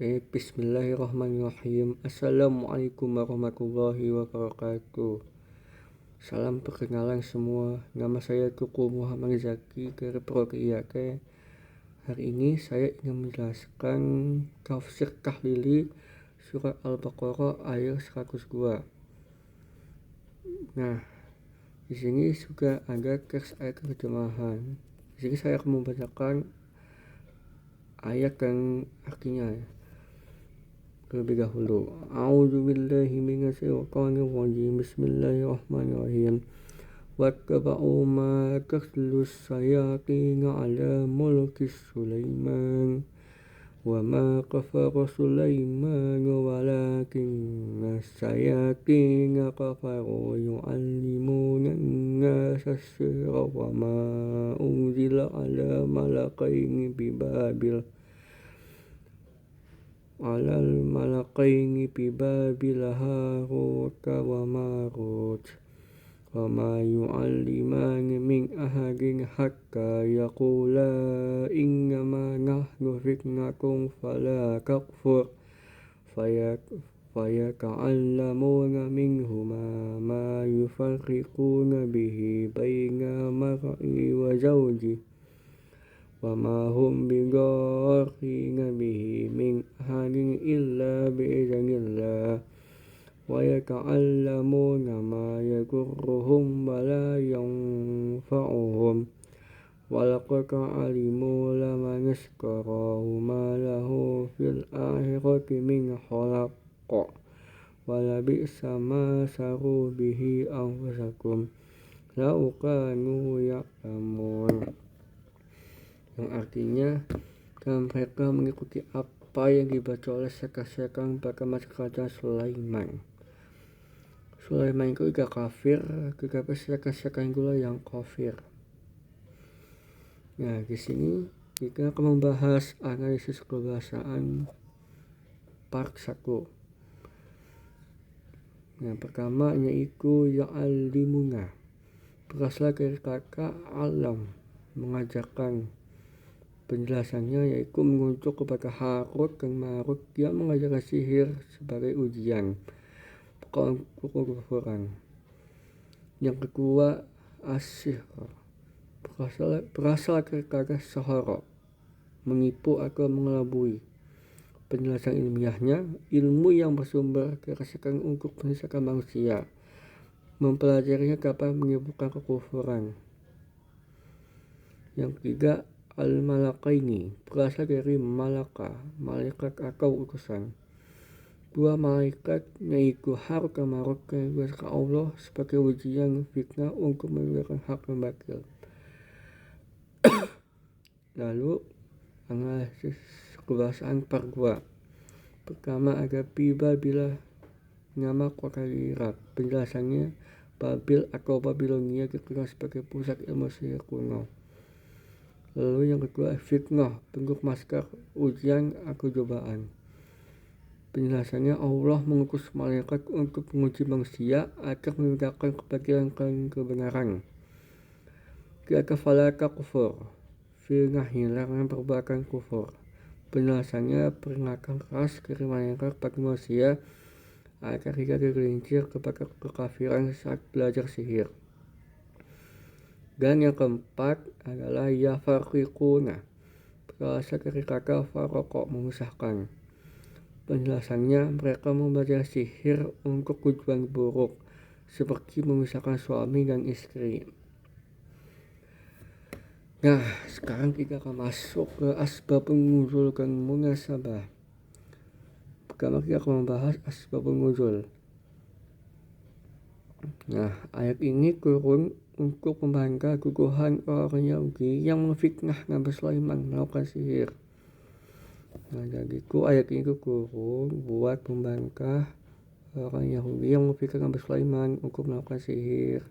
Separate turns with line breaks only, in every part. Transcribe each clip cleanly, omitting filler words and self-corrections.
Oke, bismillahirrahmanirrahim. Assalamualaikum warahmatullahi wabarakatuh. Salam perkenalan semua. Nama saya Tuku Muhammad Zaki dari Prodi IAK. Hari ini saya ingin menjelaskan tafsir tahlili surat Al-Baqarah ayat 102. Nah, di sini juga ada teks ayat terjemahan. Di sini saya akan membacakan ayat yang artinya. Terlebih dahulu, a'udzubillahi minasyaitonirrajim. Bismillahirrahmanirrahim. Wattaba'u ma tatlus syayatin 'ala mulki Sulaiman wa ma kafara Sulaiman walakinna syayatin kafaru yu'allimuna an-nasa as-sihra wa ma unzila 'ala malakaini bibabil Harut wa Marut wa ma yu'allimani min ahadin hatta yaqula innama nahnu fitnatun fala takfur fayata'allamuna minhuma ma yufarriquna bihi baina mar'i wa zawjihi wa ma hum bidarrina bihi min ahadin illa bi'idznillah wa yata'allamuna ma yadurruhum wa la yanfa'uhum wa laqad alimu laman ishtarahu ma lahu fil akhirati min khalaq wa labi'sa ma sharu bihi anfusakum law kanu ya'lamun. Yang artinya, dan mereka mengikuti apa yang dibaca oleh sekar-sekar pada masa kerajaan Sulaiman. Sulaiman itu juga kafir, tetapi sekar-sekar itulah yang kafir. Nah, di sini kita akan membahas analisis kebahasaan part 1. Yang pertama yaitu ya'allimuna, berasal dari kata alam, mengajarkan. Penjelasannya yaitu mengutuk kepada Harut dan Marut yang mengajarkan sihir sebagai ujian kekufuran. Yang kedua, as-sihr, berasal dari kata sahara, menipu atau mengelabui. Penjelasan ilmiahnya, ilmu yang bersumber dirasakan untuk menyesatkan manusia. Mempelajarinya dapat menyebabkan kekufuran. Yang ketiga, al-malakaini, berasal dari malaka, malaikat atau utusan. Dua malaikat yaitu Harut dan Marut yang diberikan Allah sebagai ujian fitnah untuk membedakan hak dan batil. Lalu analisis kebahasaan part 2. Pertama ada Bibabil, nama kota di Irak. Penjelasannya, Babil atau Babilonia dikenal sebagai pusat ilmu sihir kuno. Lalu yang kedua, fitnah, bentuk masker, ujian atau cobaan. Penjelasannya, Allah mengutus malaikat untuk menguji manusia agar membedakan kebajikan dan kebenaran. Kata fala takfur, firnahnya larangan perbuatan kufur. Penjelasannya, peringatan keras dari malaikat bagi manusia agar tidak tergelincir kepada kekafiran saat belajar sihir. Dan yang keempat adalah yafarriquna, berasal dari kata faroko, memisahkan. Penjelasannya, mereka membaca sihir untuk tujuan buruk, seperti memisahkan suami dan istri. Nah, sekarang kita akan masuk ke asbabun nuzul dan munasabah. Pertama kita akan membahas asbabun nuzul. Nah, ayat ini turun untuk membantah tuduhan orang Yahudi yang memfitnah Nabi Sulaiman melakukan sihir. Nah, jadi ayat ini turun buat membantah orang Yahudi yang memfitnah Nabi Sulaiman untuk melakukan sihir.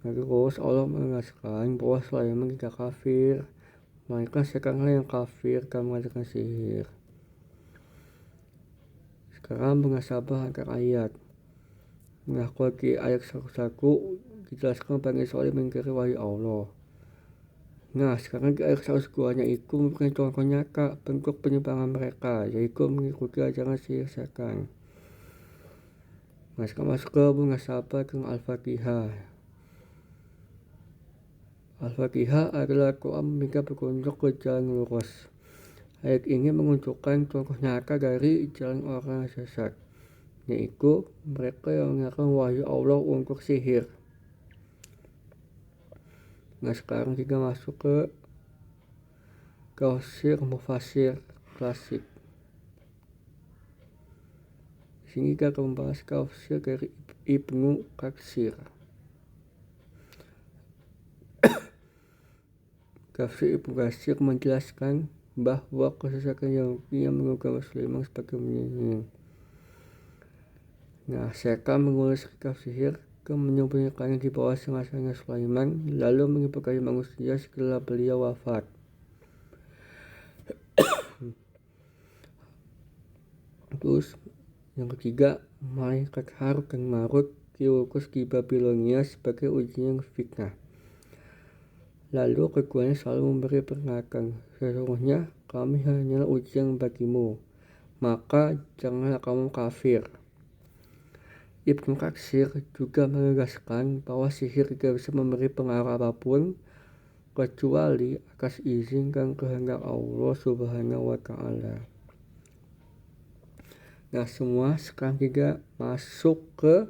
Nah, terus Allah menegaskan bahwa Sulaiman tidak kafir, mereka sekarang yang kafir dan mengajarkan sihir. Sekarang munasabah antara ayat. Nah, kalau di ayat 101 dijelaskan Bani Israil mengingkari wahyu Allah. Nah, sekarang di ayat 102-nya itu memberikan contoh nyata bentuk penyimpangan mereka, yaitu mengikuti ajaran sihir setan. Nah, sekarang masuk ke bunga sabar dengan Al-Fatihah. Al-Fatihah adalah Quran meminta petunjuk ke jalan lurus. Ayat ini menunjukkan contoh nyata dari jalan orang sesat, yaitu mereka yang mengaku wahyu Allah untuk sihir. Nah, sekarang kita masuk ke tafsir mufasir klasik. Di sini kita akan membahas tafsir dari Ibnu Katsir. Tafsir Ibnu Katsir menjelaskan bahwa kesesatan Yahudi yang menggugah Muslimin sebagai menyimpang. Nah, setan mengulis kitab sihir menyembunyikannya di bawah singgasana Sulaiman, lalu mengimpokasi manusia setelah beliau wafat. Terus yang ketiga, malaikat Harut dan Marut diutus di Babilonia sebagai ujian fitnah. Lalu keduanya selalu memberi peringatan, sesungguhnya kami hanyalah ujian bagimu, maka janganlah kamu kafir. Ibnu Katsir juga menegaskan bahwa sihir tidak bisa memberi pengaruh apapun kecuali atas izin dan kehendak Allah Subhanahu wa Ta'ala. Nah, semua sekarang kita masuk ke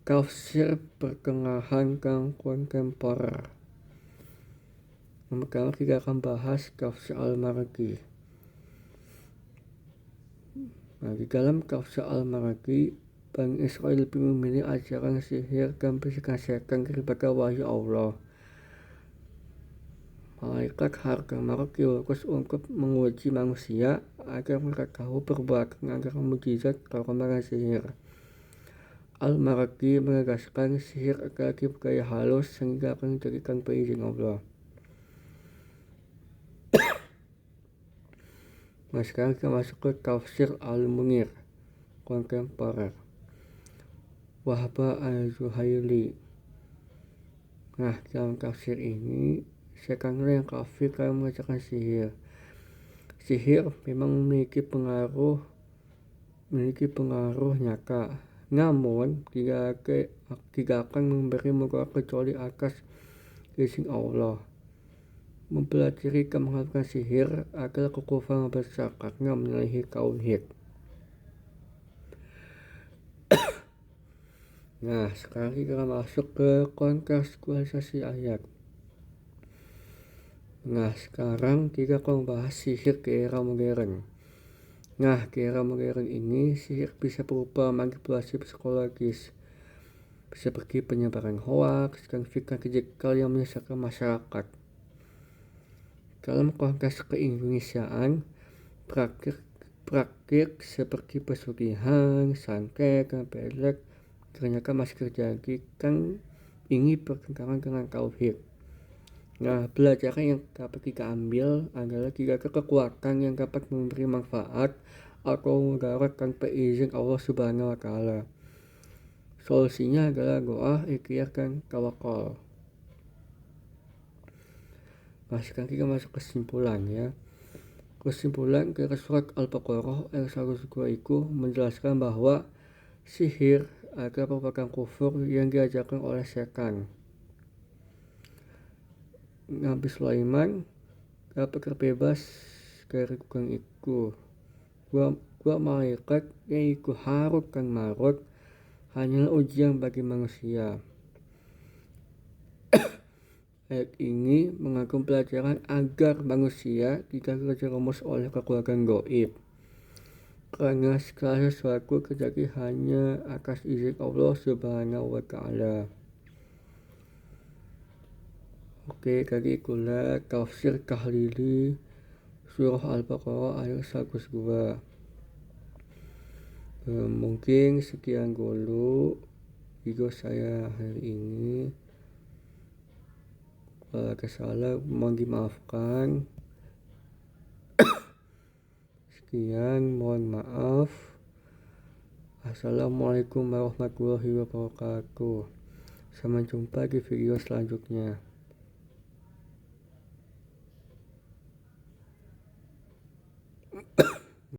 tafsir pertengahan dan kontemporer. Yang pertama kita akan bahas tafsir Al-Maraghi. Nah, di dalam tafsir Al-Maraghi, Bani Israel lebih memilih ajaran sihir dan bisikan setan daripada wahyu Allah. Malaikat Harut dan Marut diutus untuk menguji manusia agar mereka tahu perbuatan agar mujizat karena sihir. Al-Maraghi menegaskan sihir adalah budaya halus sehingga akan dijadikan berizin Allah. Nah, sekarang kita masuk ke tafsir Al-Munir kontemporer, Wahbah Al-Zuhaili. Nah, dalam tafsir ini setanlah yang kafir kalau mengerjakan sihir. Sihir memang memiliki pengaruh nyata, namun tidak akan memberi mudarat kecuali atas izin Allah. Mempelajari dan melakukan sihir adalah kekufuran besar karena menyalahi tauhid. Nah, sekarang kita masuk ke kontekstualisasi ayat. Nah, sekarang kita akan membahas sihir di era modern. Nah, di era modern ini sihir bisa berupa manipulasi psikologis, bisa pergi penyebaran hoaks dan fitnah digital yang menyesatkan masyarakat. Dalam konteks keindonesiaan, praktik seperti pesugihan, santet, dan pelek ternyata masih terjadi kan ini bertentangan dengan tauhid. Nah, pelajaran yang dapat kita ambil adalah tidak ada kekuatan yang dapat memberi manfaat atau mudarat tanpa izin Allah Subhanahu wa Ta'ala. Solusinya adalah doa, ikhtiar, dan tawakal. Nah, sekarang kita masuk kesimpulan ya. Kesimpulan dari surat Al-Baqarah ayat 102 itu menjelaskan bahwa sihir adalah merupakan kufur yang diajarkan oleh setan. Nabi Sulaiman dapat terbebas dari hukuman itu. Dua malaikat yaitu Harut dan Marut hanyalah ujian bagi manusia. Ayat ini mengandung pelajaran agar manusia tidak terjerumus oleh kekuatan gaib, karena segala sesuatu terjadi hanya atas izin Allah Subhanahu wa Ta'ala. Oke, tadi itulah tafsir tahlili surah Al-Baqarah ayat 102. Mungkin sekian dulu video saya hari ini. Kalau ada salah mohon dimaafkan. Sekian, mohon maaf. Assalamualaikum warahmatullahi wabarakatuh. Sampai jumpa di video selanjutnya.